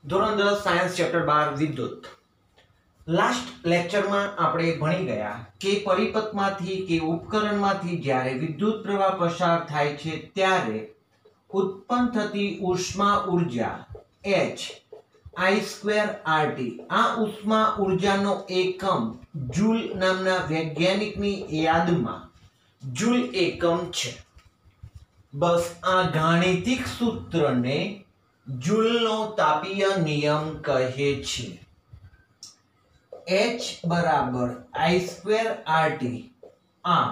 ધોરણ 10 science chapter 12 વિદ્યુત. Last લેક્ચરમાં આપણે ભણી ગયા કે પરિપથમાંથી કે ઉપકરણમાંથી જ્યારે વિદ્યુત પ્રવાહ પસાર થાય છે ત્યારે ઉત્પન્ન થતી ઉષ્મા ઊર્જા H I²RT. આ ઉષ્મા ઊર્જાનો એકમ જૂલ નામના વૈજ્ઞાનિકની યાદમાં જૂલ એકમ છે. બસ આ ગાણિતિક સૂત્રને જૂલનો તાપીય નિયમ કહે છે. H બરાબર I²RT. આ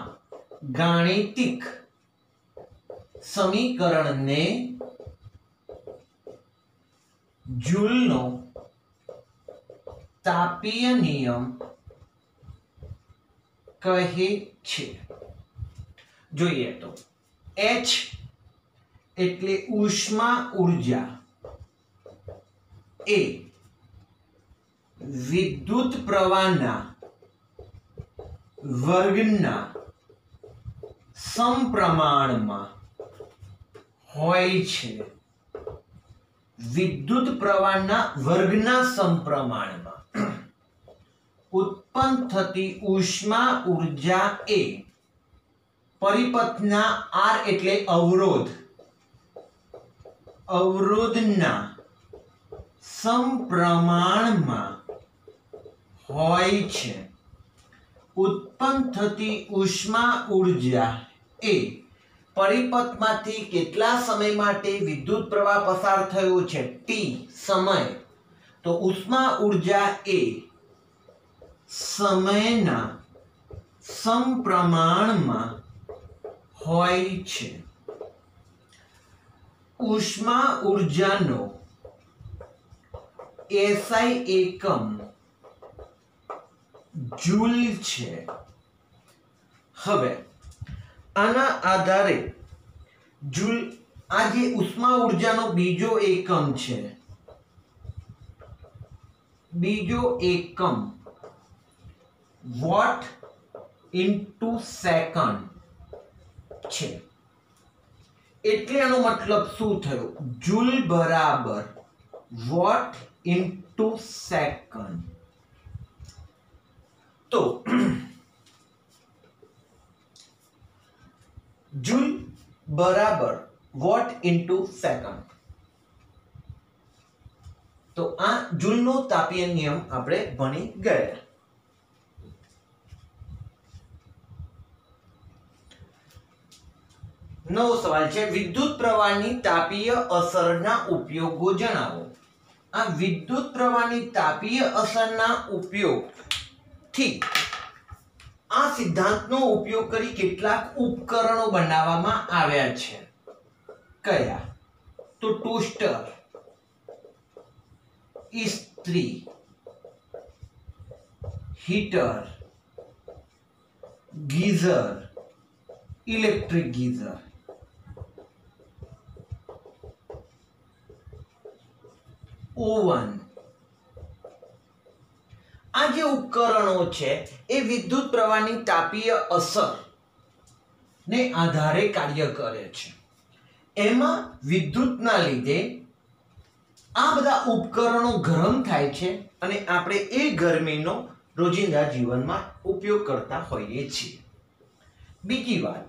ગાણિતિક સમીકરણને જૂલનો તાપીય નિયમ કહે છે. જોઈએ તો H એટલે ઉષ્મા ઊર્જા એ વિદ્યુત પ્રવાહના વર્ગના સમપ્રમાણમાં હોય છે. વિદ્યુત પ્રવાહના વર્ગના સમપ્રમાણમાં ઉત્પન્ન થતી ઉષ્મા ઊર્જા એ પરિપથના R એટલે અવરોધના સમપ્રમાણમાં હોય છે. ઉત્પન્ન થતી ઉષ્મા ઊર્જા એ પરિપથમાંથી કેટલા સમય માટે વિદ્યુત પ્રવાહ પસાર થયો છે t સમય, તો ઉષ્મા ઊર્જા એ સમયના સમપ્રમાણમાં હોય છે. ઉષ્મા ઊર્જાનો SI એકમ જૂલ છે. હવે આના આધારે જૂલ, આ જે ઉષ્મા ઊર્જાનો બીજો એકમ છે, બીજો એકમ વોટ ઇન્ટુ સેકન્ડ છે. એટલે આનો મતલબ શું થયો? જૂલ બરાબર વોટ ઇન્ટુ સેકન્ડ. તો જૂલ બરાબર વોટ ઇન્ટુ સેકન્ડ. તો આ જૂલનો તાપીય નિયમ આપણે ભણી ગયા. નવો સવાલ છે, વિદ્યુત પ્રવાહની તાપીય અસરના ઉપયોગો જણાવો. આ વિદ્યુત પ્રવાહની તાપીય અસરના ઉપયોગથી આ સિદ્ધાંતનો ઉપયોગ કરી કેટલાક ઉપકરણો બનાવવામાં આવ્યા છે. કયા? તો ટોસ્ટર, ઇસ્ત્રી, heater, geyser, electric geyser. Oven. આ જે ઉપકરણો છે એ વિદ્યુત પ્રવાહની તાપીય અસર ને આધારે કાર્ય કરે છે. એમાં વિદ્યુતના લીધે આ બધા ઉપકરણો ગરમ થાય છે અને આપણે એ ગરમીનો રોજિંદા જીવનમાં ઉપયોગ કરતા હોઈએ છીએ. બીજી વાત,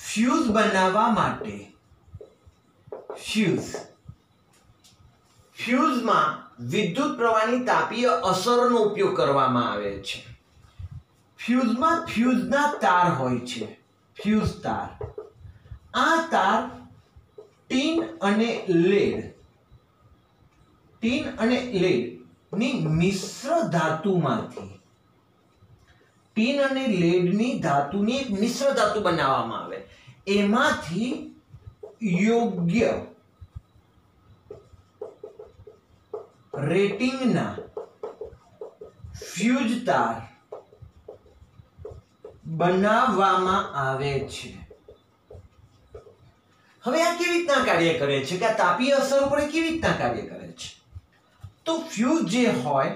ફ્યુઝ બનાવવા માટે ફ્યુઝમાં વિદ્યુત પ્રવાહની તાપીય અસરનો ઉપયોગ કરવામાં આવે છે. ફ્યુઝમાં ફ્યુઝના તાર હોય છે, ફ્યુઝ તાર. આ તાર ટીન અને લેડની મિશ્ર ધાતુમાંથી, ટીન અને લેડની ધાતુની એક મિશ્ર ધાતુ બનાવવામાં આવે. એમાંથી યોગ્ય રેટિંગના ફ્યુઝ તાર બનાવવામાં આવે છે. હવે આ કેવી રીતના કાર્ય કરે છે, કે આ તાપીય અસર ઉપર કેવી રીતના કાર્ય કરે છે? તો ફ્યુઝ જે હોય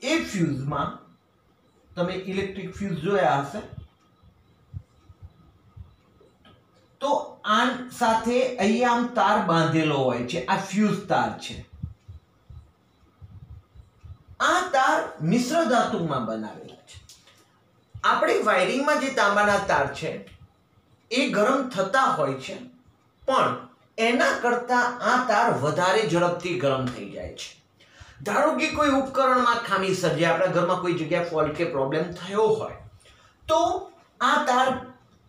એ ફ્યુઝમાં તમે ઇલેક્ટ્રિક ફ્યુઝ જોયા હશે, તો આ સાથે અહીંયા આમ તાર બાંધેલો હોય છે, આ ફ્યુઝ તાર છે. આ તાર મિશ્ર ધાતુમાં બનાવેલા છે. આપણે વાયરિંગમાં જે તાંબાના તાર છે એ ગરમ થતા હોય છે, પણ એના કરતા આ તાર વધારે ઝડપથી ગરમ થઈ જાય છે. ધારો કે કોઈ ઉપકરણમાં ખામી સર્જાય, આપણા ઘરમાં કોઈ જગ્યાએ ફોલ્ટ કે પ્રોબ્લેમ થયો હોય તો આ તાર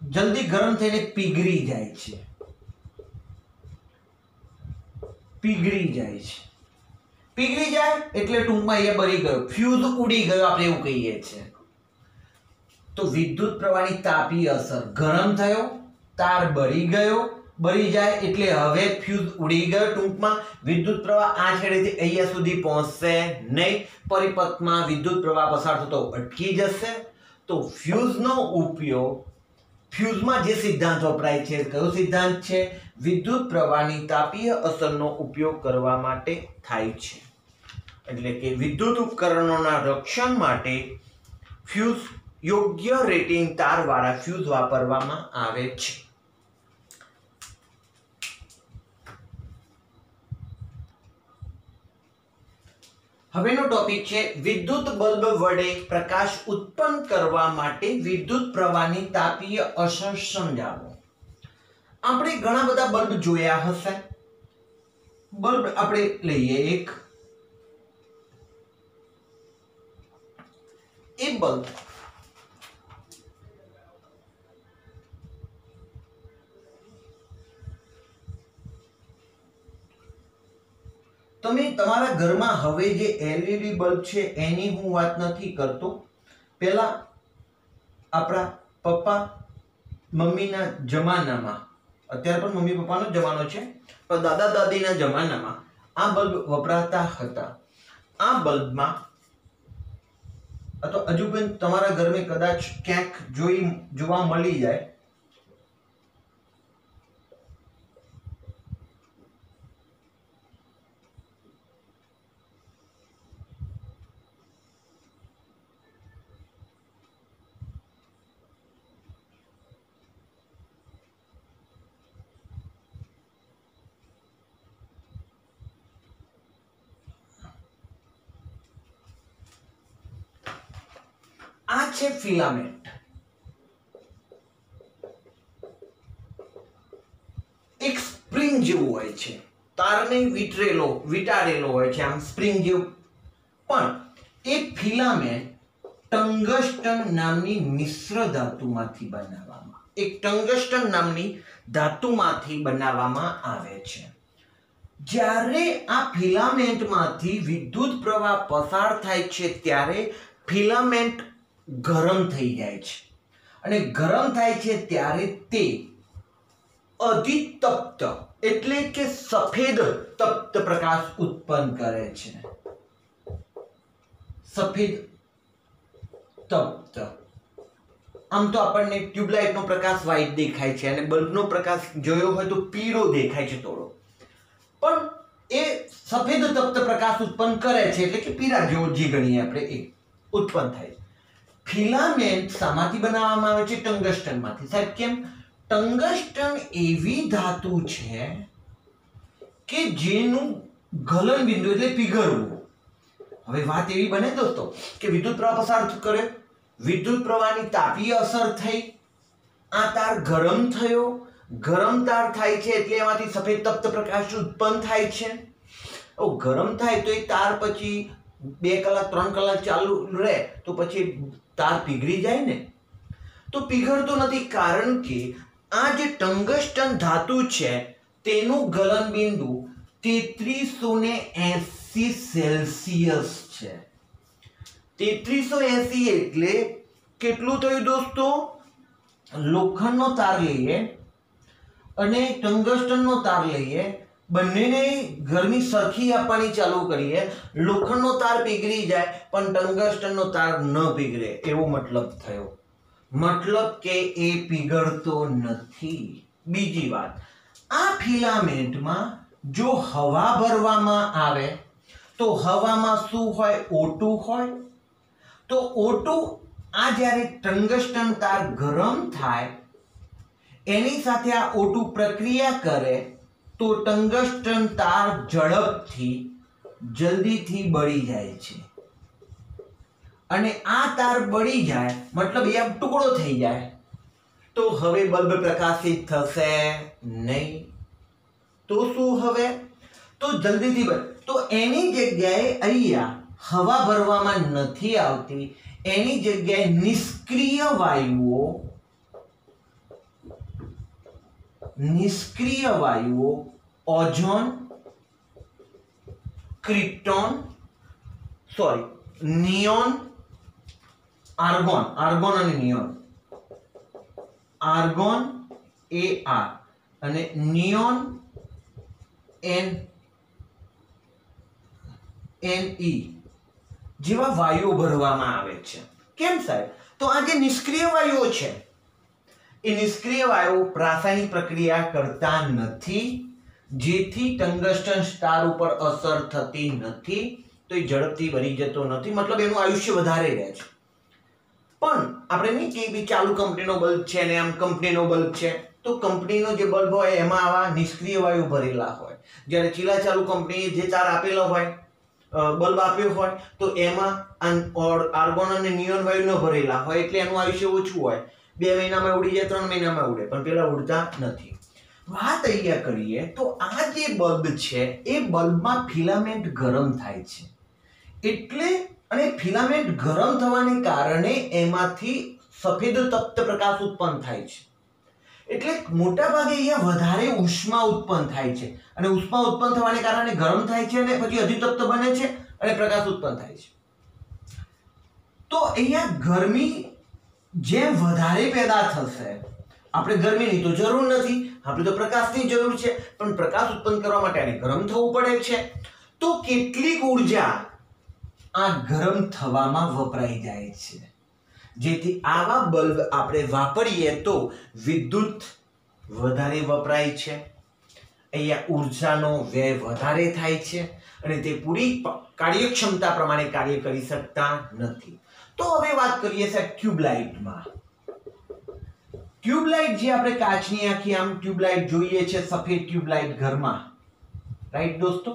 જલ્દી ગરમ થઈને પીગળી જાય છે. પીગળી જાય એટલે ટૂંકમાં એ બળી ગયો, ફ્યુઝ ઉડી ગયો, આપણે એવું કહીએ છીએ. તો વિદ્યુત પ્રવાહની તાપીય અસર, ગરમ થયો, તાર બળી જાય એટલે હવે ફ્યુઝ ઉડી ગયો. ટૂંકમાં વિદ્યુત પ્રવાહ આ છેડેથી અહીંયા સુધી પહોંચશે નહીં, પરિપથમાં વિદ્યુત પ્રવાહ પસાર થતો અટકી જશે. તો ફ્યુઝનો ઉપયોગ, ફ્યુઝમાં જે સિદ્ધાંત વપરાય છે, કયો સિદ્ધાંત છે? વિદ્યુત પ્રવાહની તાપીય અસરનો ઉપયોગ કરવા માટે થાય છે. એટલે કે વિદ્યુત ઉપકરણોના રક્ષણ માટે ફ્યુઝ, યોગ્ય રેટિંગ તારવાળા ફ્યુઝ વાપરવામાં આવે છે. હવેનો ટોપિક છે વિદ્યુત બલ્બ વડે પ્રકાશ ઉત્પન્ન કરવા માટે વિદ્યુત પ્રવાહની તાપીય અસર સમજાવો. આપણે ઘણા બધા બલ્બ જોયા હશે. બલ્બ આપણે લઈએ એક. એ બલ્બ તમે તમારા ઘરમાં હવે જે એલઈડી બલ્બ છે એની હું વાત નથી કરતો. પહેલા આપણા પપ્પા મમ્મીના જમાનામાં, અત્યારે પણ મમ્મી પપ્પાનો જમાનો છે, પણ દાદા દાદીના જમાનામાં આ બલ્બ વપરાતા હતા. આ બલ્બમાં અથવા હજુ પણ તમારા ઘરમાં કદાચ ક્યાંક જોવા મળી જાય. આ છે ફિલામેન્ટ. એક સ્પ્રિંગ જેવું હોય છે, તારને વીંટાળેલો હોય છે, આમ સ્પ્રિંગ જેવું. પણ એ ફિલામેન્ટ ટંગસ્ટન નામની મિશ્ર ધાતુમાંથી બનાવવામાં આવે છે. જ્યારે આ ફિલામેન્ટમાંથી વિદ્યુત પ્રવાહ પસાર થાય છે ત્યારે ફિલામેન્ટ ગરમ થઈ જાય છે, અને ગરમ થાય છે ત્યારે તે અધિતપ્ત એટલે કે સફેદ તપ્ત પ્રકાશ ઉત્પન્ન કરે છે. સફેદ તપ્ત. આમ તો આપણને ટ્યુબલાઇટનો પ્રકાશ વ્હાઇટ દેખાય છે અને બલ્બનો પ્રકાશ જોયો હોય તો પીળો દેખાય છે થોડો, પણ એ સફેદ તપ્ત પ્રકાશ ઉત્પન્ન કરે છે, એટલે કે પીળા જેવો જે ગણીએ આપણે એ ઉત્પન્ન થાય છે. ફિલામેન્ટ શામાંથી બનાવવામાં આવે છે? ટંગસ્ટનમાંથી. સાહેબ કેમ? ટંગસ્ટન એવી ધાતુ છે કે જેનું ગલન બિંદુ એટલે પીગળવું. હવે વાત એવી બને દોસ્તો કે વિદ્યુત પ્રવાહ પસાર કરે, વિદ્યુત પ્રવાહની તાપીય અસર થઈ, આ તાર ગરમ થયો, ગરમ તાર થાય છે એટલે એમાંથી સફેદ તપ્ત પ્રકાશ ઉત્પન્ન થાય છે. ગરમ થાય તો એ તાર પછી 2 કલાક 3 કલાક ચાલુ રહે તો પછી તાર પીગળી જાય ને. તો પીગળતો નથી, કારણ કે આ જે ટંગસ્ટન ધાતુ છે તેનું ગલન બિંદુ 3380 સેલ્સિયસ છે. 3380 એટલે કેટલું થયું દોસ્તો? લોખંડનો તાર લઈએ અને ટંગસ્ટનનો તાર લઈએ, બંનેને ગરમી સરખી આપવાની ચાલુ કરીએ, લોખંડનો તાર પીગળી જાય પણ ટંગસ્ટનનો તાર ન પીગળે, એવો મતલબ થયો. મતલબ કે એ પીગળતો નથી. બીજી વાત, આ ફિલામેન્ટમાં જો હવા ભરવામાં આવે તો હવામાં શું હોય? O2 હોય. તો O2 આ જ્યારે ટંગસ્ટન તાર ગરમ થાય એની સાથે આ O2 પ્રક્રિયા કરે તો ટંગસ્ટન તાર ઝડપથી જલ્દીથી બળી જાય છે અને આ તાર બળી જાય મતલબ એ ટુકડો થઈ જાય તો હવે બલ્બ પ્રકાશિત થશે નહીં. તો શું હવે? તો જલ્દીથી તો એની જગ્યાએ અહીંયા હવા ભરવામાં નથી આવતી, એની જગ્યાએ નિષ્ક્રિય વાયુઓ ઓઝોન, ક્રિપ્ટોન, નિયોન, આર્ગોન અને નિયોન, આર્ગોન AR અને નિયોન NE જેવા વાયુઓ ભરવામાં આવે છે. કેમ સાહેબ? તો આ જે નિષ્ક્રિય વાયુઓ છે એ નિષ્ક્રિય વાયુઓ રાસાયણિક પ્રક્રિયા કરતા નથી, જેથી ટંગસ્ટન સ્ટાર ઉપર અસર થતી નથી, તો એ ઝડપથી બળી જતો નથી, મતલબ એનું આયુષ્ય વધારે રહે છે. પણ આપણે નહીં કે ચાલુ કંપનીનો બલ્બ છે ને આમ કંપનીનો બલ્બ છે, તો કંપનીનો જે બલ્બ હોય એમાં આવા નિષ્ક્રિય વાયુ ભરેલા હોય, જ્યારે ચીલા ચાલુ કંપનીએ જે તાર આપેલો હોય, બલ્બ આપ્યો હોય, તો એમાં આર્ગોન અને નિયોન વાયુ ન ભરેલા હોય, એટલે એનું આયુષ્ય ઓછું હોય. 2 મહિનામાં ઉડી જાય, 3 મહિનામાં ઉડે, પણ પેલા ઉડતા નથી. વાત અહીંયા કરીએ તો આ જે બલ્બ છે એ બલ્બમાં ફિલામેન્ટ ગરમ થાય છે, એટલે અને ફિલામેન્ટ ગરમ થવાને કારણે એમાંથી સફેદ તપ્ત પ્રકાશ ઉત્પન્ન થાય છે, એટલે મોટા ભાગે અહીંયા વધારે ઉષ્મા ઉત્પન્ન થાય છે અને ઉષ્મા ઉત્પન્ન થવાને કારણે ગરમ થાય છે અને પછી અધિતપ્ત બને છે અને પ્રકાશ ઉત્પન્ન થાય છે. તો અહીંયા ગરમી જેમ વધારે પેદા થશે, આપણે ગરમીની તો જરૂર નથી, આપણે તો પ્રકાશની જરૂર છે, પણ પ્રકાશ ઉત્પન્ન કરવા માટે આને ગરમ થવું પડે છે. તો કેટલીક ઉર્જા આ ગરમ થવામાં વપરાઈ જાય છે, જેથી આવા બલ્બ આપણે વાપરીએ તો વિદ્યુત વધારે વપરાય છે, અહીંયા ઉર્જાનો વ્યય વધારે થાય છે અને તે પૂરી કાર્યક્ષમતા પ્રમાણે કાર્ય કરી શકતા નથી. તો હવે વાત કરીએ સાહેબ ટ્યુબલાઇટમાં. ટ્યુબલાઇટ જે આપણે કાચની આખી આમ ટ્યુબલાઇટ જોઈએ છે, સફેદ ટ્યુબલાઇટ ઘરમાં, રાઈટ દોસ્તો?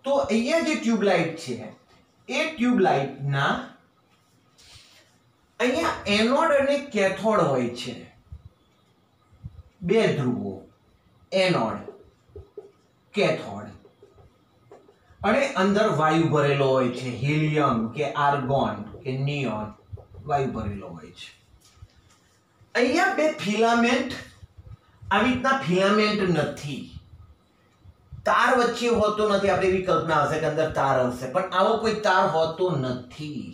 તો અહીંયા જે ટ્યુબલાઇટ છે એ ટ્યુબલાઇટના અહીંયા એનોડ અને કેથોડ હોય છે, 2 ધ્રુવો, એનોડ કેથોડ, અને અંદર વાયુ ભરેલો હોય છે, હિલિયમ કે આર્ગોન કે નિયોન વાયુ ભરેલો હોય છે. અહીંયા 2 ફિલામેન્ટ, આવી રીતના ફિલામેન્ટ નથી, તાર વચ્ચે હોતો નથી. આપણે એવી કલ્પના હશે કે અંદર તાર હશે, પણ આવો કોઈ તાર હોતો નથી,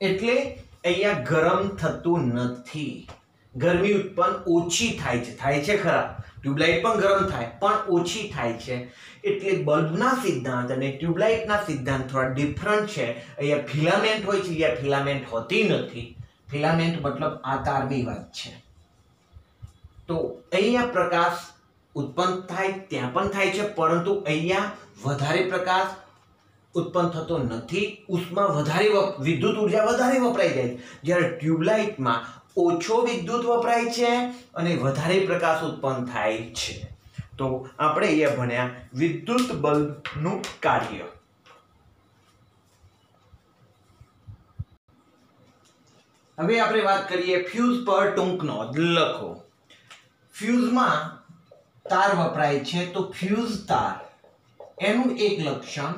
એટલે અહીંયા ગરમ થતું નથી. ગરમી ઉત્પન્ન ઓછી થાય છે ખરા, ટ્યુબલાઇટ પણ ગરમ થાય પણ ઓછી થાય છે, એટલે બલ્બના સિદ્ધાંત અને ટ્યુબલાઇટના સિદ્ધાંત થોડા ડિફરન્ટ છે. અહીંયા ફિલામેન્ટ હોય છે, અહીંયા ફિલામેન્ટ હોતી નથી. ફિલામેન્ટ મતલબ આ તારની વાત છે. તો અહીંયા પ્રકાશ ઉત્પન્ન થાય, ત્યાં પણ થાય છે, પરંતુ અહીંયા વધારે પ્રકાશ ઉત્પન્ન થતો નથી, ઉષ્મા વધારે, વિદ્યુત ઉર્જા વધારે વપરાઈ જાય છે, જ્યારે ટ્યુબલાઇટમાં ઓછો વિદ્યુત વપરાય છે અને વધારે પ્રકાશ ઉત્પન્ન થાય છે. તો આપણે અહીંયા ભણ્યા વિદ્યુત બલ્બનું કાર્ય. હવે આપણે વાત કરીએ ફ્યુઝ પર ટૂંક નોંધ લખો. ફ્યુઝમાં તાર વપરાય છે, તો ફ્યુઝ તાર એનું એક લક્ષણ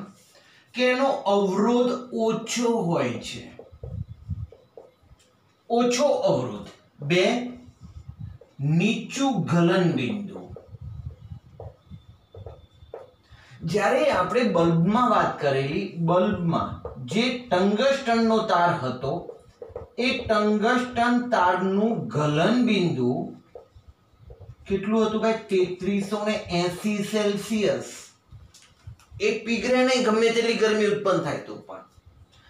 કે એનો અવરોધ ઓછો હોય છે, ઓછો અવરોધ. 2 નીચું ગલન બિંદુ. જ્યારે આપણે બલ્બમાં વાત કરેલી, બલ્બમાં જે ટંગસ્ટનનો તાર હતો એ ટંગસ્ટન તારનું ગલન બિંદુ કેટલું હતું ભાઈ? 3380 સેલ્સિયસ. એ પીગળે નહીં, ગમે તેટલી ગરમી ઉત્પન્ન થાય તો પણ.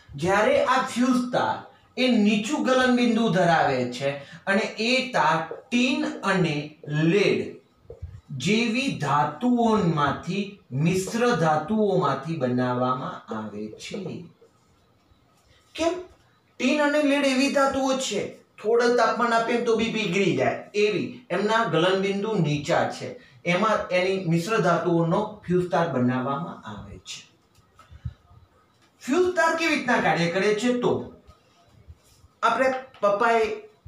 જ્યારે આ ફ્યુઝ તાર એ નીચું ગલન બિંદુ ધરાવે છે અને એ તાર ટીન અને લેડ જેવી ધાતુઓમાંથી, મિશ્ર ધાતુઓમાંથી બનાવવામાં આવે છે. કેમ? ટીન અને લેડ એવી ધાતુઓ છે, થોડું તાપમાન આપીએ તો બી પીગળી જાય એવી એમના ગલનબિંદુ નીચા છે, એમાં એની મિશ્ર ધાતુઓનો ફ્યુઝ તાર બનાવવામાં આવે છે. ફ્યુઝ તાર કેવી રીતના કાર્ય કરે છે? તો આપણે પપ્પાએ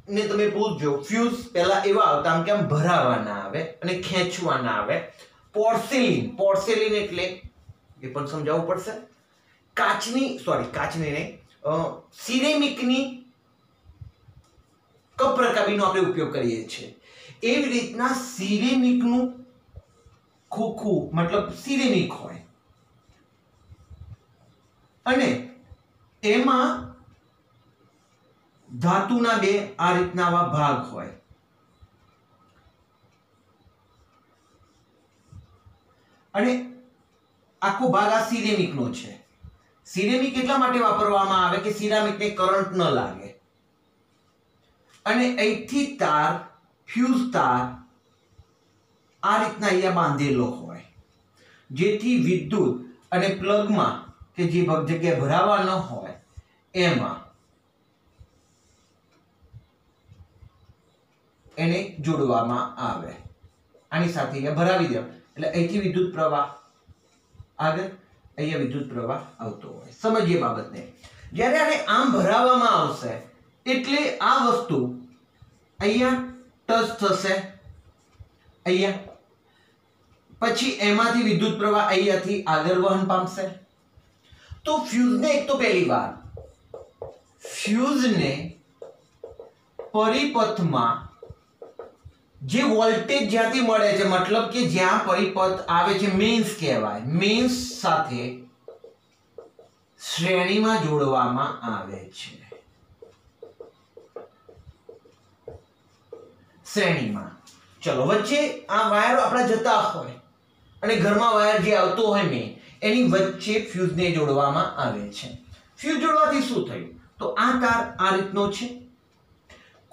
ને તમે પૂછજો, ફ્યુઝ પહેલા એવા આવતા આમ કે આમ ભરાવાના આવે અને ખેંચવાના આવે. પોર્સેલિન એટલે એ પણ સમજાવવું પડશે. કાચની નહીં, સિરેમિકની કપ રકાબીનો આપણે ઉપયોગ કરીએ છીએ. એવી રીતના સિરેમિકનું ખોખું મતલબ સિરેમિક હોય અને એમાં ધાતુના બે આ રીતના આવા ભાગ હોય. અને આખો ભાગ આ સિરેમિકનો છે. સિરેમિક એટલા માટે વાપરવામાં આવે કે સિરામિકને કરંટ ન લાગે. અને અહીંથી તાર, ફ્યુઝ તાર આ રીતના અહીંયા બાંધેલો હોય, જેથી વિદ્યુત અને પ્લગમાં કે જે જગ્યાએ ભરાવા ન હોય એમાં એને જોડવામાં આવે. આની સાથે અહીંયા ભરાવી દે એટલે અહીંથી વિદ્યુત પ્રવાહ આગળ, અહીંયા વિદ્યુત પ્રવાહ આવતો હોય. સમજીએ બાબતને. જ્યારે આને આમ ભરાવામાં આવશે એટલે આ વસ્તુ અહીંયા ટચ થશે, અહીંયા પછી એમાંથી વિદ્યુત પ્રવાહ અહીંયાથી આગળ વહન પામશે. તો ફ્યુઝને એક તો પહેલી વાર ફ્યુઝને પરિપથમાં જે વોલ્ટેજ જ્યાંથી મળે છે, મતલબ કે જ્યાં પરિપથ આવે છે મેઇન્સ કહેવાય, મેઇન્સ સાથે શ્રેણીમાં જોડવામાં આવે છે. શ્રેણીમાં. ચલો, વચ્ચે આ વાયર આપણા જતા હોય અને ઘરમાં વાયર જે આવતો હોય મેં એની વચ્ચે ફ્યુઝને જોડવામાં આવે છે. ફ્યુઝ જોડવાથી શું થયું? તો આ તાર આ રીતનો છે.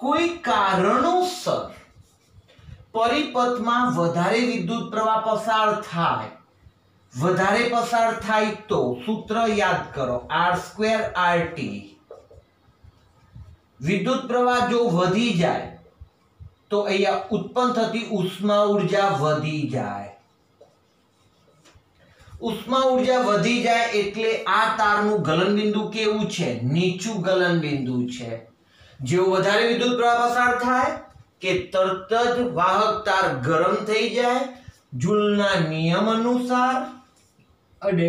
કોઈ કારણોસર પરિપથમાં વધારે વિદ્યુત પ્રવાહ પસાર થાય તો સૂત્ર યાદ કરો, R²RT. વિદ્યુત પ્રવાહ જો વધી જાય તો અહીંયા ઉત્પન્ન થતી ઉષ્મા ઉર્જા વધી જાય. ઉષ્મા ઉર્જા વધી જાય એટલે આ તારનું ગલનબિંદુ કેવું છે? નીચું ગલનબિંદુ છે. જેવો વધારે વિદ્યુત પ્રવાહ પસાર થાય કે તરત જ વાહક તાર ગરમ થઈ જાય જુલના નિયમ અનુસાર અને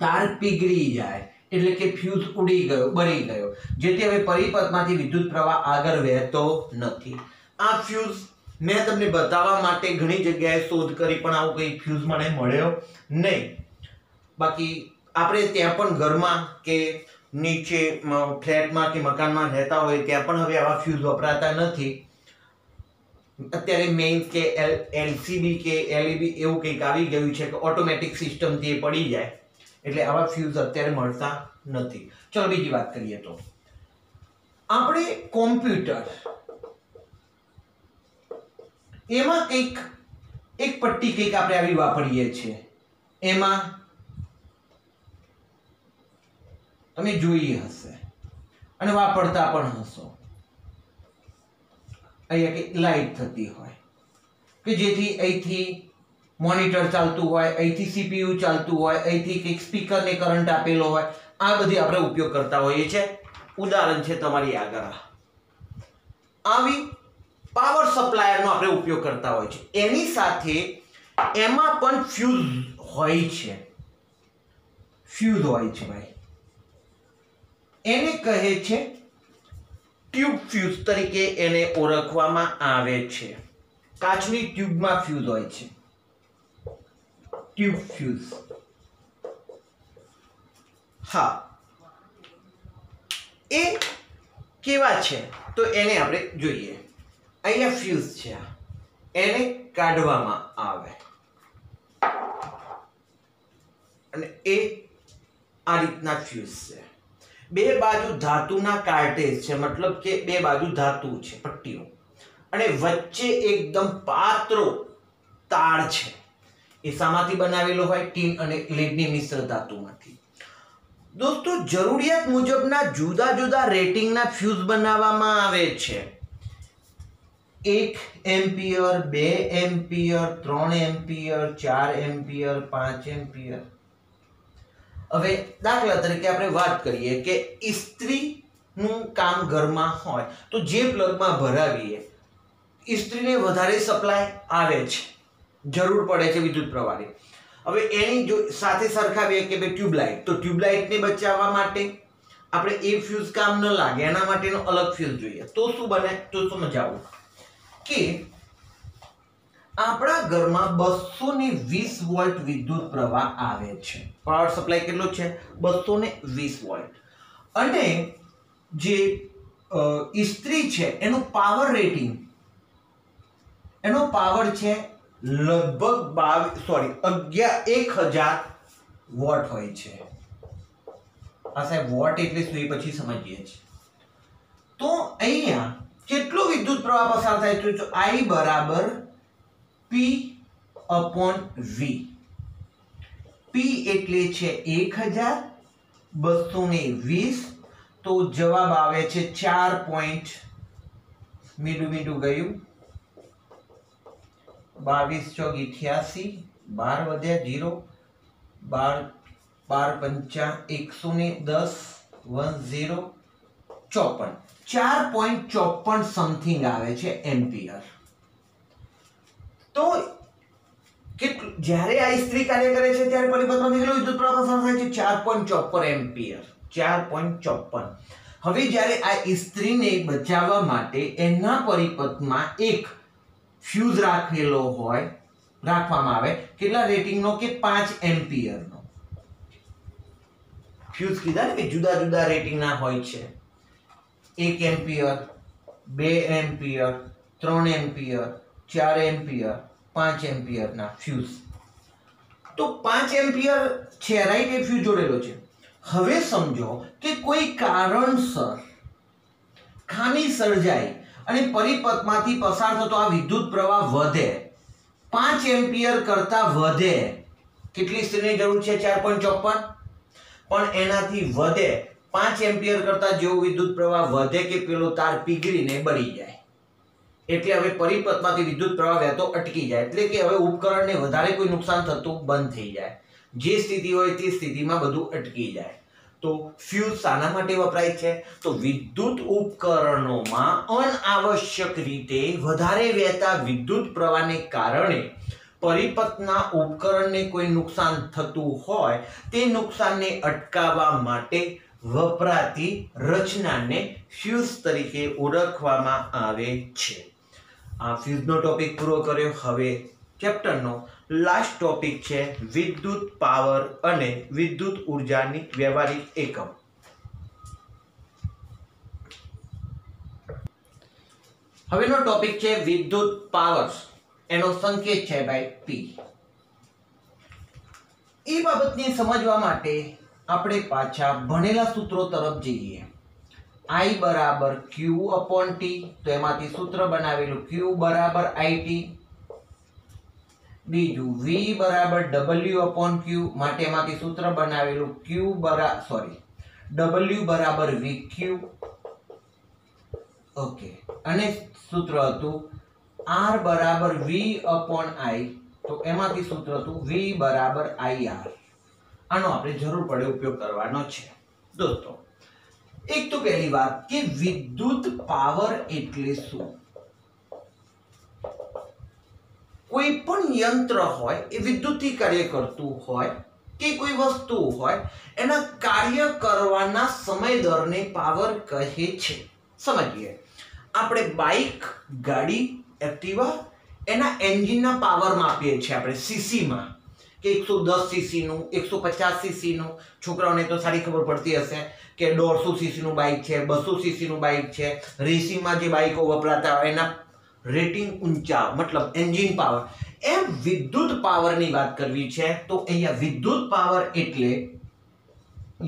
તાર પીગળી જાય, એટલે કે ફ્યુઝ ઉડી ગયો, બળી ગયો, જેથી હવે પરિપથમાંથી વિદ્યુત પ્રવાહ આગળ વહેતો નથી. આ ફ્યુઝ મેં તમને બતાવવા માટે ઘણી જગ્યાએ શોધ કરી પણ આવું કંઈ ફ્યુઝ મને મળ્યો નહીં. બાકી આપણે ત્યાં પણ ઘરમાં કે નીચે ફ્લેટમાં કે મકાનમાં રહેતા હોય ત્યાં પણ હવે આવા ફ્યુઝ વપરાતા નથી. અત્યારે મેઇન્સ કે એલસીબી કે એલઈબી એવું કંઈક આવી ગયું છે કે ઓટોમેટિક સિસ્ટમથી એ પડી જાય, એટલે આવા ફ્યુઝ અત્યારે મળતા નથી. ચલો બીજી વાત કરીએ. તો આપણે કોમ્પ્યુટર એમાં કંઈક એક પટ્ટી કંઈક આપણે આવી વાપરીએ છીએ, એમાં તમે જોઈ હશે અને વાપરતા પણ હશો. અહીંયા કંઈક લાઈટ થતી હોય કે જેથી અહીંથી મોનિટર ચાલતું હોય, અહીંથી સીપીયુ ચાલતું હોય, અહીંથી કંઈક સ્પીકરને કરંટ આપેલો હોય. આ બધી આપણે ઉપયોગ કરતા હોઈએ છીએ. ઉદાહરણ છે તમારી આગળ આવી પાવર સપ્લાયરનો આપણે ઉપયોગ કરતા હોય છે. એની સાથે એમાં પણ ફ્યુઝ હોય છે. ફ્યુઝ હોય છે ભાઈ. એને કહે છે ટ્યુબ ફ્યુઝ તરીકે એને ઓળખવામાં આવે છે. કાચની ટ્યુબમાં ફ્યુઝ હોય છે. Tube fuse. હા, એ કેવા છે તો એને આપણે જોઈએ. અહીંયા ફ્યુઝ છે, એને કાઢવામાં આવે અને એ આ રીતના ફ્યુઝ છે. બે બાજુ ધાતુના કાર્ટેજ છે, મતલબ કે બે બાજુ ધાતુ છે, પટ્ટીઓ, અને વચ્ચે એકદમ પાતળો તાર છે. એ શામાંથી બનાવેલો હોય? ટીન અને લીડની મિશ્ર ધાતુમાંથી. दोस्तों જરૂરિયાત મુજબના જુદા જુદા રેટિંગના ફ્યુઝ બનાવવામાં આવે છે 1 ampere 2 ampere 3 ampere 4 ampere 5 ampere હવે દાખલા તરીકે આપણે વાત કરીએ કે ઇસ્ત્રીનું કામ ઘરમાં હોય તો જે પ્લગમાં ભરાવીએ ઇસ્ત્રીને વધારે સપ્લાય આવે છે જરૂર પડે છે વિદ્યુત પ્રવાહની હવે એની જો સાથે સરખાવીએ કે ભાઈ ટ્યુબલાઇટ તો ટ્યુબલાઇટને બચાવવા માટે આપણે એ ફ્યુઝ કામ ન લાગે એના માટેનો અલગ ફ્યુઝ જોઈએ તો શું બને તો સમજાવું કે આપણા ઘરમાં 220 વોલ્ટ વિદ્યુત પ્રવાહ આવે છે પાવર સપ્લાય કેટલો છે 220 વોલ્ટ અને જે ઇસ્ત્રી છે એનું પાવર રેટિંગ એનો પાવર છે લગભગ 1000 વોટ હોય છે આ સાહેબ વોટ એટલે શું એ પછી સમજીએ છીએ તો અહીંયા કેટલો વિદ્યુત પ્રવાહ પસાર થાય તો I બરાબર P/V P એટલે છે 1220 તો જવાબ આવે છે 4. મીઠું ગયું 22 ચોક 88 12 વધ્યા 0 12 પંચા 110 10 54 4.54 સમથિંગ આવે છે એમ્પિયર તો જ્યારે આ ઇસ્ત્રી કાર્ય કરે છે ત્યારે પરિપથમાંથી કેટલો વિદ્યુત પ્રવાહ પસાર થાય છે 4.54 એમ્પિયર 4.54 હવે જ્યારે આ ઇસ્ત્રીને બચાવવા માટે એના પરિપથમાં એક ફ્યુઝ રાખવામાં આવે કેટલા રેટિંગનો કે 5 એમ્પિયરનો ફ્યુઝ કીધા ને કે જુદા જુદા રેટિંગના હોય છે 1 એમ્પિયર 2 એમ્પિયર 3 એમ્પિયર 4 એમ્પિયર 5 એમ્પિયરના ફ્યુઝ તો 5 એમ્પિયર છે રાઈટ એ ફ્યુઝ જોડેલો છે હવે સમજો કે કોઈ કારણસર ખામી સર્જાઈ અને પરિપથમાંથી પસાર થતો આ વિદ્યુત પ્રવાહ વધે 5 એમ્પિયર કરતા વધે કેટલી ઇસ્ત્રીની જરૂર છે 4.54 પણ એનાથી વધે 5 એમ્પિયર કરતા જેવો વિદ્યુત પ્રવાહ વધે કે પેલો તાર પીગળીને બળી જાય એટલે હવે પરિપથમાંથી વિદ્યુત પ્રવાહ વહેતો અટકી જાય એટલે કે હવે ઉપકરણને વધારે કોઈ નુકસાન થતું બંધ થઈ જાય જે સ્થિતિ હોય તે સ્થિતિમાં બધું અટકી જાય તો ફ્યુઝ શાના માટે વપરાય છે તો વિદ્યુત ઉપકરણોમાં અનાવશ્યક રીતે વધારે વહેતા વિદ્યુત પ્રવાહને કારણે પરિપથના ઉપકરણને કોઈ નુકસાન થતું હોય તે નુકસાનને અટકાવવા માટે વપરાતી રચનાને ફ્યુઝ તરીકે ઓળખવામાં આવે છે આ ફ્યુઝનો ટોપિક પૂરો કર્યો હવે ચેપ્ટરનો લાસ્ટ ટોપિક છે વિદ્યુત પાવર અને વિદ્યુત ઉર્જાની વ્યવહારિક એકમ હવેનો ટોપિક છે વિદ્યુત પાવર એનો સંકેત છે ભાઈ P એ બાબતને સમજવા માટે આપણે પાછા ભણેલા સૂત્રો તરફ જઈએ I બરાબર Q/T તો એમાંથી સૂત્ર બનાવેલું Q બરાબર IT બીજું V બરાબર W/Q માટે એમાંથી સૂત્ર બનાવેલું W બરાબર VQ ઓકે અને સૂત્ર હતું R બરાબર V/I તો એમાંથી સૂત્ર હતું V બરાબર IR આનો આપણે જરૂર પડે ઉપયોગ કરવાનો છે દોસ્તો એક તો પહેલી વાત કે વિદ્યુત પાવર એટલે શું કોઈ પણ યંત્ર હોય એ વિદ્યુતથી કાર્ય કરતું હોય કે કોઈ વસ્તુ હોય એના કાર્ય કરવાના સમય દરને પાવર કહે છે સમજીએ આપણે બાઇક ગાડી એક્ટિવા એના એન્જિનના પાવર માપીએ છીએ આપણે સીસીમાં કે 110 સીસીનું 150 સીસીનું છોકરાઓને તો સારી ખબર પડતી હશે કે 150 સીસીનું બાઇક છે 200 સીસીનું બાઇક છે રેસિંગમાં જે બાઇકો વપરાતા હોય એના રેટિંગ ઊંચા મતલબ એન્જિન પાવર એમ વિદ્યુત પાવરની વાત કરવી છે તો અહીંયા વિદ્યુત પાવર એટલે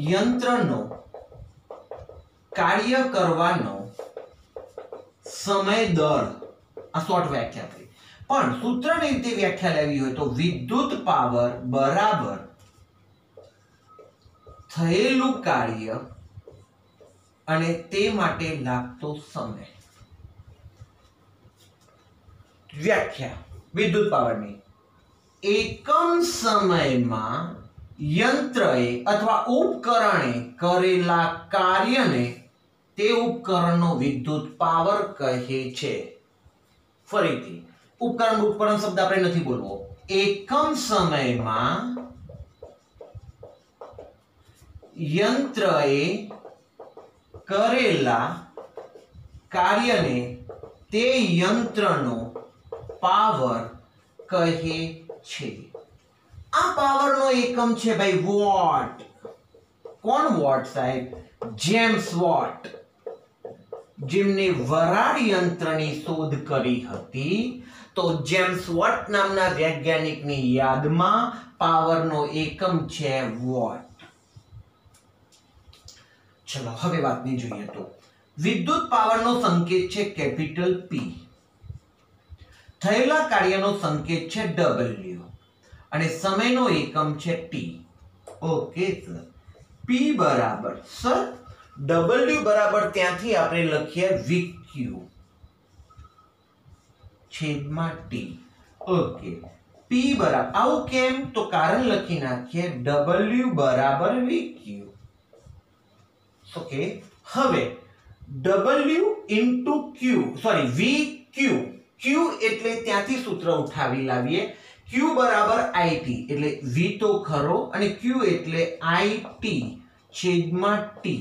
યંત્રનો કાર્ય કરવાનો સમય દર આ શોર્ટ વ્યાખ્યા કરી પણ સૂત્રની રીતે વ્યાખ્યા લેવી હોય તો વિદ્યુત પાવર બરાબર થયેલું કાર્ય અને તે માટે લાગતો સમય. વ્યાખ્યા વિદ્યુત પાવરની: એકમ સમયમાં યંત્રએ અથવા ઉપકરણે કરેલા કાર્યને તે ઉપકરણનો વિદ્યુત પાવર કહે છે. ફરીથી ઉપકરણ શબ્દ આપણે નથી બોલવો. એકમ સમયમાં યંત્રએ કરેલા કાર્યને તે યંત્રનો પાવર કહે છે. આ પાવરનો એકમ છે ભાઈ વોટ. કોણ વોટ સાહેબ? જેમ્સ વોટ, જેમને વરાળ યંત્રની શોધ કરી હતી. તો જેમ્સ વોટ નામના વૈજ્ઞાનિકની યાદમાં પાવરનો એકમ છે વોટ. ચલો હવે વાતને જોઈએ તો વિદ્યુત પાવરનો સંકેત છે કેપિટલ P. થયેલા કાર્યનો સંકેત છે W અને સમયનો એકમ છે T. Okay sir. P બરાબર સર W બરાબર ત્યાંથી આપણે લખીએ VQ છેદમાં T. ઓકે. P બરાબર આવું કેમ? તો કારણ લખી નાખીએ W બરાબર VQ. ઓકે. હવે W into Q sorry VQ, Q એટલે ત્યાંથી સૂત્ર ઉઠાવી લાવીએ. Q બરાબર IT એટલે V તો ખરો અને Q એટલે IT છેદમાં T.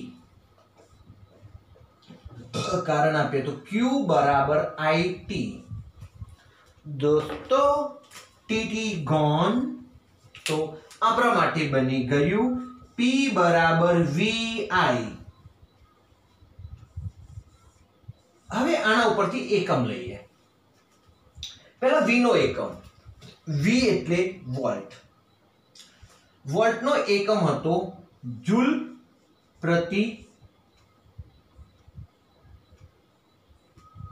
કારણ આપીએ તો Q બરાબર IT. દોસ્તો TT ગોન. તો આપણા માટે બની ગયું P બરાબર VI. હવે આના ઉપરથી એકમ લઈએ. પહેલા V નો એકમ. V એટલે વોલ્ટ. વોલ્ટનો એકમ હતો જૂલ પ્રતિ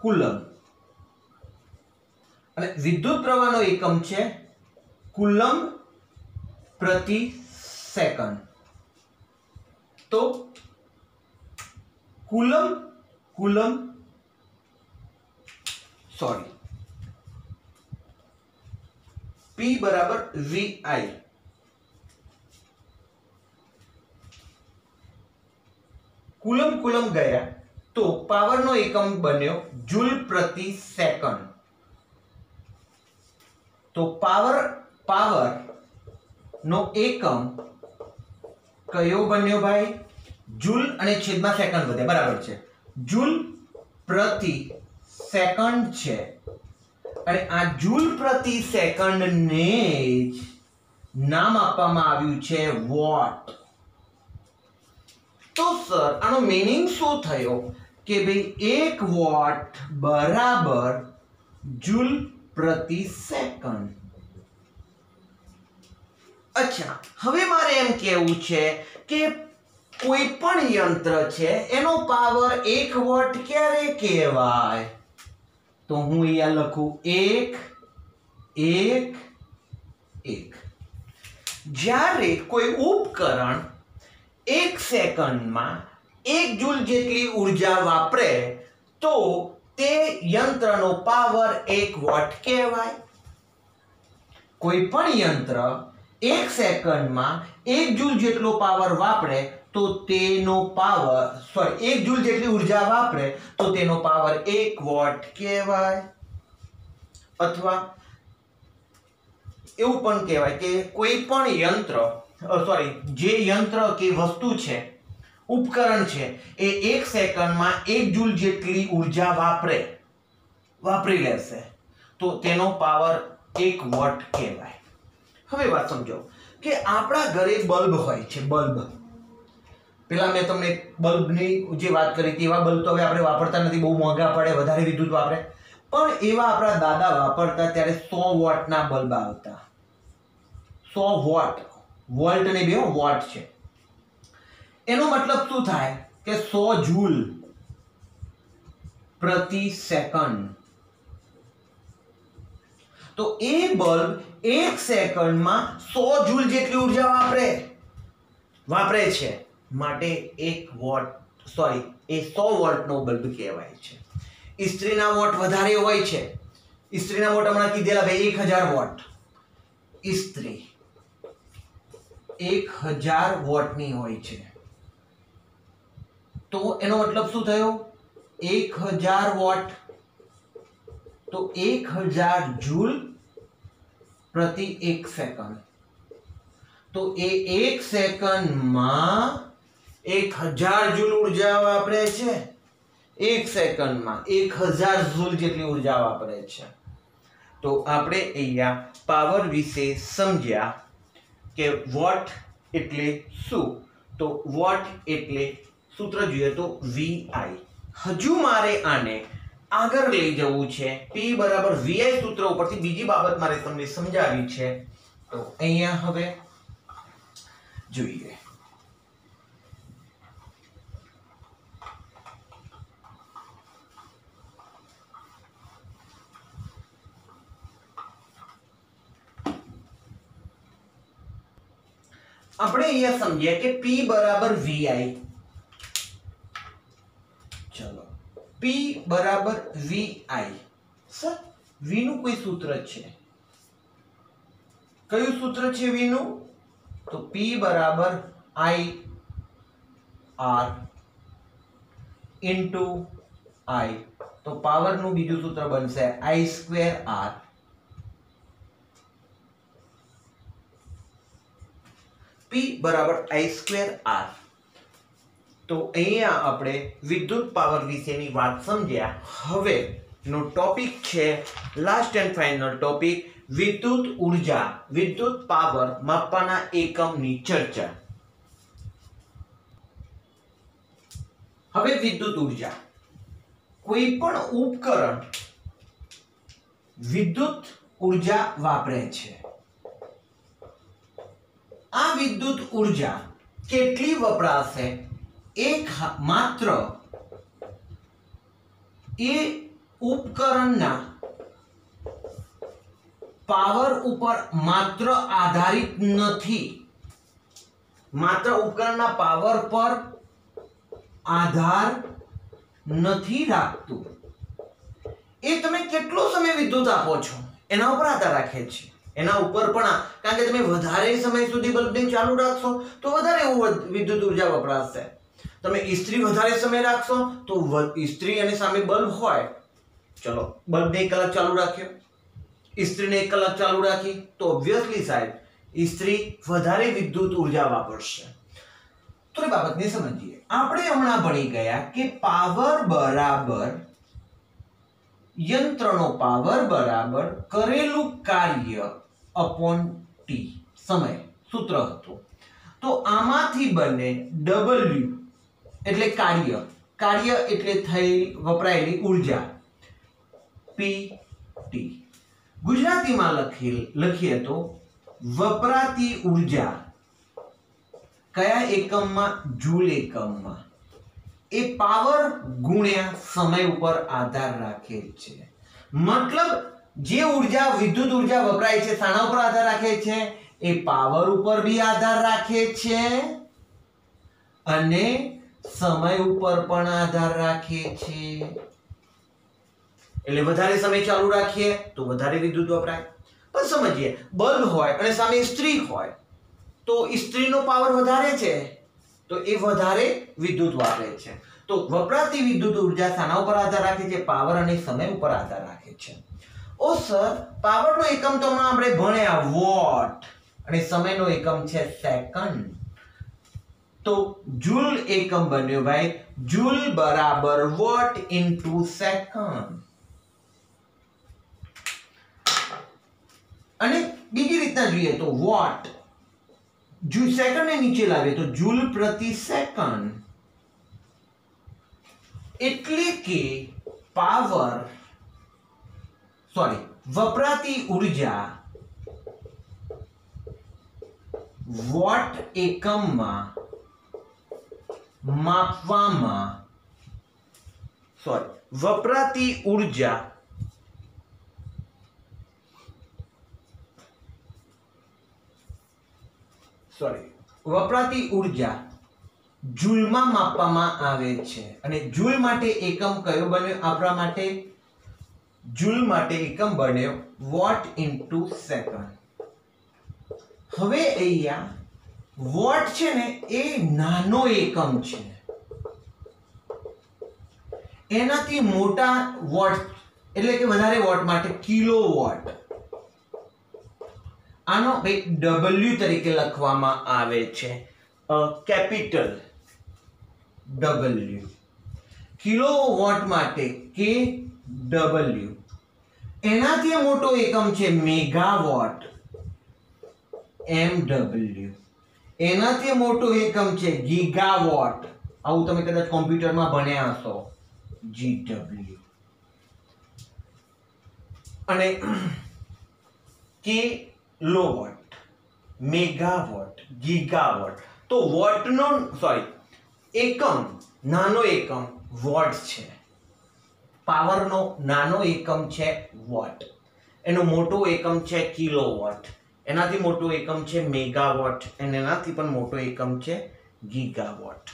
કુલમ અને વિદ્યુત પ્રવાહનો એકમ છે કુલમ પ્રતિ સેકન્ડ. તો P બરાબર VI. કુલમ ગયા તો પાવરનો એકમ બન્યો જૂલ પ્રતિ સેકન્ડ. તો પાવર નો એકમ કયો બન્યો ભાઈ? જૂલ અને છેદમાં સેકન્ડ વધે બરાબર છે. જૂલ પ્રતિ સેકન્ડ છે અને આ જૂલ પ્રતિ સેકન્ડ ને જ નામ આપવામાં આવ્યું છે વોટ. તો સર આનો મીનિંગ શું થયો કે ભાઈ 1 વોટ બરાબર જૂલ પ્રતિ સેકન્ડ. અચ્છા, હવે મારે એમ કહેવું છે કે કોઈ પણ યંત્ર છે એનો પાવર 1 વોટ ક્યારે કહેવાય? તો હું અહીંયા લખું 1 1 1. જ્યારે કોઈ ઉપકરણ 1 સેકન્ડમાં 1 જૂલ જેટલી ઉર્જા વાપરે તો તે યંત્રનો પાવર 1 વોટ કહેવાય. કોઈ પણ યંત્ર 1 સેકન્ડમાં 1 જૂલ જેટલો પાવર વાપરે તો તેનો પાવર 1 જૂલ જેટલી ઉર્જા વાપરે તો તેનો પાવર 1 વોટ કહેવાય. અથવા એવું પણ કહેવાય કે કોઈ પણ યંત્ર જે યંત્ર કે વસ્તુ છે, ઉપકરણ છે, એ 1 સેકન્ડમાં 1 જૂલ જેટલી ઉર્જા વાપરી લેશે તો તેનો પાવર 1 વોટ કહેવાય. હવે વાત સમજો કે આપણા ઘરે બલ્બ હોય છે. બલ્બ પેલા મેં તમને બલ્બની જે વાત કરી હતી એવા બલ્બ તો હવે આપણે વાપરતા નથી, બહુ મોંઘા પડે, વધારે વિદ્યુત વાપરે. પણ એવા આપણા દાદા વાપરતા ત્યારે 100 વોટના બલ્બ આવતા. 100 વોટ, વોલ્ટ ને બે વોટ છે. એનો મતલબ શું થાય કે 100 જૂલ પ્રતિ સેકન્ડ. તો એ બલ્બ 1 સેકન્ડમાં 100 જૂલ જેટલી ઉર્જા વાપરે. વાપરે છે માટે 1 વોટ સોરી એ 100 વોટનો બલ્બ કહેવાય છે. ઇસ્ત્રીના વોટ વધારે હોય છે. ઇસ્ત્રીના વોટ હમણાં કીધેલા ભાઈ 1000 વોટ. ઇસ્ત્રી 1000 વોટની હોય છે. તો એનો મતલબ શું થયો? 1000 વોટ તો 1000 જૂલ પ્રતિ 1 સેકન્ડ. તો એ 1 સેકન્ડમાં 1000 જૂલ ઉર્જા વાપરે છે. 1 સેકન્ડમાં 1000 જૂલ જેટલી ઉર્જા વાપરે છે. તો આપણે અહીંયા પાવર વિશે સમજ્યા કે વોટ એટલે શું. તો વોટ એટલે સૂત્ર જોઈએ તો VI. હજુ મારે આને આગળ લઈ જવું છે. P બરાબર VI સૂત્ર ઉપરથી બીજી બાબત મારે તમને સમજાવી છે. તો અહીંયા હવે જોઈએ. આપણે અહીંયા સમજીએ કે P બરાબર VI. ચલો P બરાબર VI. સર V નું કોઈ સૂત્ર છે? કયું સૂત્ર છે V નું? તો P બરાબર I R ઇન્ટુ I. તો પાવર નું બીજું સૂત્ર બનશે I² R. P બરાબર I² R. તો અહીંયા આપણે વિદ્યુત પાવર વિશેની વાત સમજ્યા. હવે નો ટોપિક છે લાસ્ટ એન્ડ ફાઇનલ ટોપિક વિદ્યુત ઉર્જા, વિદ્યુત પાવર માપવાના એકમની ચર્ચા. હવે વિદ્યુત ઉર્જા, કોઈ પણ ઉપકરણ વિદ્યુત ઉર્જા વાપરે છે. આ વિદ્યુત ઉર્જા કેટલી વપરાશે? એક માત્ર એ ઉપકરણના પાવર ઉપર માત્ર આધારિત નથી. માત્ર ઉપકરણના પાવર પર આધાર નથી રાખતું. એ તમે કેટલો સમય વિદ્યુત આપો છો એના ઉપર આધાર રાખે છે. એના ઉપર પણ કારણ કે તમે વધારે સમય સુધી બલ્બને ચાલુ રાખશો તો વધારે વિદ્યુત ઉર્જા વપરાશે. તમે ઇસ્ત્રી વધારે સમય રાખશો તો ઇસ્ત્રી અને સામે બલ્બ હોય, ચલો બલ્બને 1 કલાક ચાલુ રાખ્યો, ઇસ્ત્રીને 1 કલાક ચાલુ રાખી તો ઓબ્વિયસલી સાહેબ ઇસ્ત્રી વધારે વિદ્યુત ઉર્જા વાપરશે. તો એ બાબતને સમજીએ. આપણે હમણાં ભણી ગયા કે પાવર બરાબર યંત્રનો પાવર બરાબર કરેલું કાર્ય અપોન ટી સમય સૂત્ર હતું. તો આમાંથી બને W એટલે કાર્ય, કાર્ય એટલે થઈ વપરાયેલી ઉર્જા PT. ગુજરાતીમાં લખીએ તો વપરાતી ઉર્જા કયા એકમમાં? જૂલ એકમમાં. એ પાવર ગુણ્યા સમય ઉપર આધાર રાખે છે. મતલબ જે ઉર્જા વિદ્યુત ઉર્જા વપરાય છે શાના ઉપર આધાર રાખે છે? એ પાવર ઉપર બી આધાર રાખે છે અને સમય ઉપર પણ આધાર રાખે છે. એટલે વધારે સમય ચાલુ રાખીએ તો વધારે વિદ્યુત વપરાય. પણ સમજીએ, બલ્બ હોય અને સામે ઇસ્ત્રી હોય તો ઇસ્ત્રીનો પાવર વધારે છે તો એ વધારે વિદ્યુત વાપરે છે. તો વપરાતી વિદ્યુત ઉર્જા શાના ઉપર આધાર રાખે છે? પાવર અને સમય ઉપર આધાર રાખે છે. ઓ સર, પાવરનો એકમ તો આપણે ભણ્યા વોટ અને સમયનો એકમ છે સેકન્ડ. તો જૂલ એકમ બન્યો ભાઈ. જૂલ બરાબર વોટ ઇન્ટુ સેકન્ડ. અને બીજી રીતના જોઈએ તો વોટ સેકન્ડ ને નીચે લાવીએ તો જૂલ પ્રતિ સેકન્ડ. એટલે કે પાવર વપરાતી ઉર્જા વોટ એકમમાં માપવામાં વપરાતી ઉર્જા વપરાતી ઉર્જા જૂલમાં માપવામાં આવે છે અને જૂલ માટે એકમ કયો બન્યો આપણા માટે? જૂલ માટે એકમ બન્યો વોટ ઇન્ટુ સેકન્ડ. હવે અહીંયા વોટ છે ને એ નાનો એકમ છે, એનાથી મોટા વોટ એટલે કે વધારે વોટ માટે કિલોવોટ. આનો W તરીકે લખવામાં આવે છે, કેપિટલ W. કિલોવોટ માટે KW. એનાથી મોટો એકમ છે મેગાવોટ, MW. એનાથી મોટો એકમ છે ગીગાવોટ. આવું તમે કદાચ કોમ્પ્યુટરમાં ભણ્યા હશો, GW. અને કિલોવોટ, મેગાવોટ, ગીગાવોટ. તો વોટનો એકમ, નાનો એકમ વોટ છે. પાવરનો નાનો એકમ છે વોટ, એનો મોટો એકમ છે કિલોવોટ, એનાથી મોટો એકમ છે મેગાવોટ અને એનાથી પણ મોટો એકમ છે ગીગાવોટ.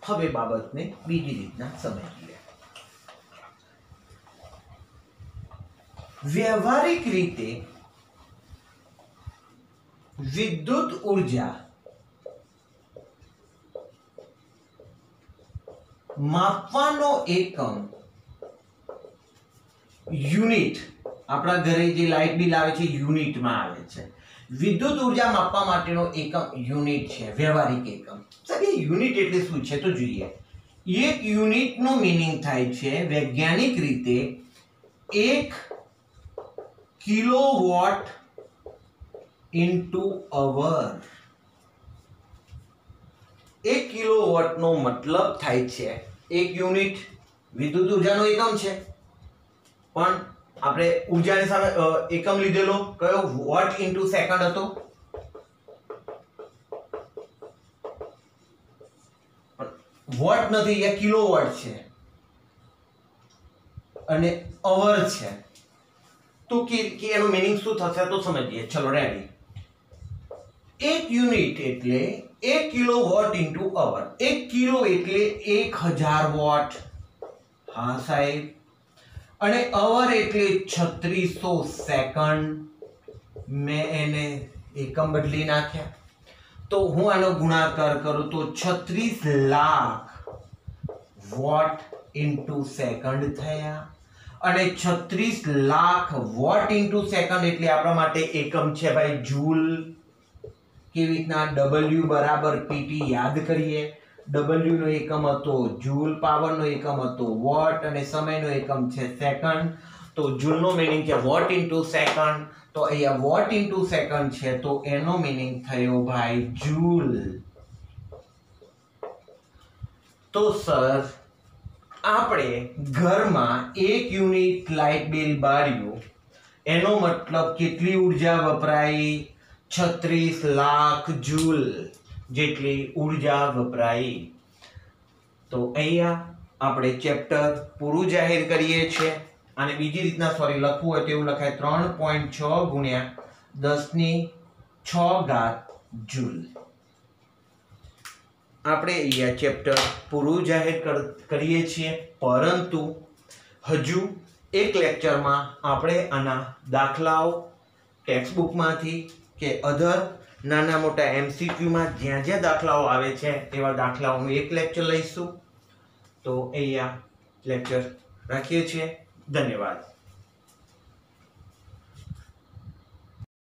હવે બાબતને બીજી રીતના સમજીએ. વ્યવહારિક રીતે વિદ્યુત ઉર્જા માપવાનો એકમ યુનિટ. આપણા ઘરે જે લાઇટ બિલ આવે છે યુનિટમાં આવે છે. વિદ્યુત ઉર્જા માપવા માટેનો એકમ યુનિટ છે, વ્યવહારિક એકમ. સાહેબ એ યુનિટ એટલે શું છે તો જોઈએ. એક યુનિટનો મીનિંગ થાય છે વૈજ્ઞાનિક રીતે 1 કિલોવોટ ઇન્ટુ અવર. 1 કિલોવોટ નો મતલબ થાય છે એક યુનિટ વિદ્યુત ઉર્જાનો એકમ છે, પણ આપણે ઉર્જાની સામે એકમ લીધેલો કયો? વોટ ઇન્ટુ સેકન્ડ હતો. વોટ નથી, એ કિલોવોટ છે અને અવર છે. તો કે એનો મીનિંગ શું થશે તો સમજીએ. ચલો રેડી. એક યુનિટ એટલે 1 કિલોવોટ ઇન્ટુ અવર. 1 કિલો એટલે 1000 વોટ. હા સાહેબ. અને અવર એટલે 3600 સેકન્ડ. મેં એને એકમ બદલી નાખ્યા. તો હું આનો ગુણાકાર કરું તો 36 લાખ વોટ ઇન્ટુ સેકન્ડ થયા. અને 36 લાખ વોટ ઇન્ટુ સેકન્ડ એટલે આપણા માટે એકમ છે ભાઈ જૂલ. કેવી રીતના? W બરાબર PT યાદ કરીએ. W નો એકમ હતો જૂલ, પાવરનો એકમ હતો વોટ અને સમયનો એકમ છે સેકન્ડ. તો જૂલનો મીનિંગ છે વોટ ઇન્ટુ સેકન્ડ. તો અહીંયા વોટ ઇન્ટુ સેકન્ડ છે તો એનો મીનિંગ થયો ભાઈ જૂલ. તો સર આપણે ઘરમાં 1 યુનિટ લાઇટ બિલ બાળ્યું, એનો મતલબ કેટલી ઉર્જા વપરાઈ? 36 લાખ જૂલ જેટલી ઉર્જા વપરાઈ. તો અહીંયા આપણે ચેપ્ટર પૂરું જાહેર કરીએ છીએ. અને બીજી રીતના લખવું હોય તો એવું લખાય 3.6 ગુણ્યા 10⁶ જૂલ. આપણે અહીંયા ચેપ્ટર પૂરું જાહેર કરીએ છીએ, પરંતુ હજુ એક લેક્ચરમાં આપણે આના દાખલાઓ ટેક્સ્ટબુકમાંથી કે અધર નાના મોટા MCQમાં જ્યાં જ્યાં દાખલાઓ આવે છે એવા દાખલાઓનું એક લેક્ચર લઈશું. તો અહીંયા લેક્ચર રાખીએ છીએ. ધન્યવાદ.